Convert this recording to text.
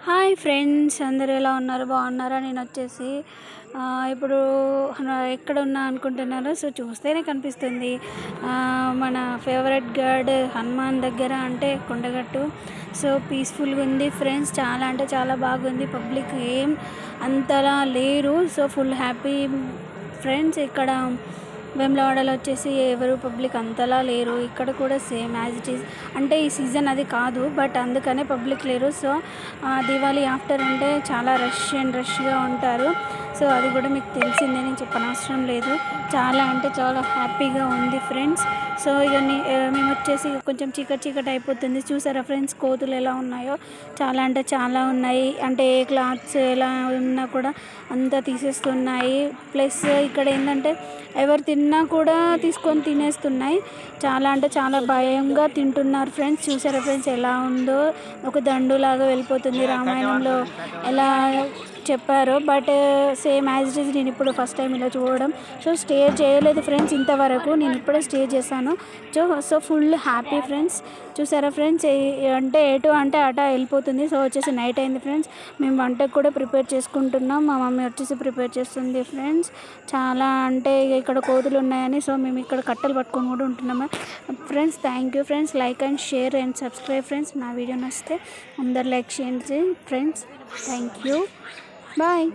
Hi friends, అందరూ ఎలా ఉన్నారు? బాగున్నారా? నేను వచ్చేసి ఇప్పుడు ఎక్కడ ఉన్నా అనుకుంటున్నాను. సో చూస్తేనే కనిపిస్తుంది మన ఫేవరెట్ గాడ్ హనుమాన్ దగ్గర, అంటే కొండగట్టు. సో పీస్ఫుల్గా ఉంది ఫ్రెండ్స్, చాలా అంటే చాలా బాగుంది. పబ్లిక్ ఏం అంతలా లేరు, సో ఫుల్ హ్యాపీ ఫ్రెండ్స్. ఇక్కడ వేములవాడలో వచ్చేసి ఎవరు పబ్లిక్ అంతలా లేరు. ఇక్కడ కూడా సేమ్ యాజ్ ఇట్ ఈస్, అంటే ఈ సీజన్ అది కాదు, బట్ అందుకనే పబ్లిక్ లేరు. సో దివాళీ ఆఫ్టర్ అంటే చాలా రష్గా ఉంటారు. సో అది కూడా మీకు తెలిసిందే, నేను చెప్పనవసరం లేదు. చాలా అంటే చాలా హ్యాపీగా ఉంది ఫ్రెండ్స్. సో ఇక మేము వచ్చేసి కొంచెం చీకటి అయిపోతుంది. చూసారా ఫ్రెండ్స్, కోతులు ఎలా ఉన్నాయో? చాలా అంటే చాలా ఉన్నాయి. అంటే ఏ క్లాత్స్ ఎలా ఉన్నా కూడా అంతా తీసేస్తున్నాయి. ప్లస్ ఇక్కడ ఏంటంటే ఎవరు తిన్నా కూడా తీసుకొని తినేస్తున్నాయి. చాలా అంటే చాలా భయంగా తింటున్నారు ఫ్రెండ్స్. చూసారా ఫ్రెండ్స్ ఎలా ఉందో? ఒక దండులాగా వెళ్ళిపోతుంది. రామాయణంలో ఎలా చెప్పారు, but same as it is. నేను ఇప్పుడు ఫస్ట్ టైం ఇలా చూడడం. సో స్టే చేయలేదు ఫ్రెండ్స్ ఇంతవరకు, నేను ఇప్పుడే స్టే చేశాను. So full happy friends. చూసారా ఫ్రెండ్స్, అంటే ఎటు అంటే అటా వెళ్ళిపోతుంది. సో వచ్చేసి నైట్ అయింది ఫ్రెండ్స్. మేము వంటకు కూడా ప్రిపేర్ చేసుకుంటున్నాం. మా మమ్మీ వచ్చేసి ప్రిపేర్ చేస్తుంది ఫ్రెండ్స్. చాలా అంటే ఇక్కడ కోతులు ఉన్నాయని సో మేము ఇక్కడ కట్టెలు పట్టుకొని కూడా ఉంటున్నాము friends. Thank you friends. Like and share and subscribe friends. నా వీడియో నచ్చితే అందరు లైక్ చేయండి ఫ్రెండ్స్. Thank you, bye.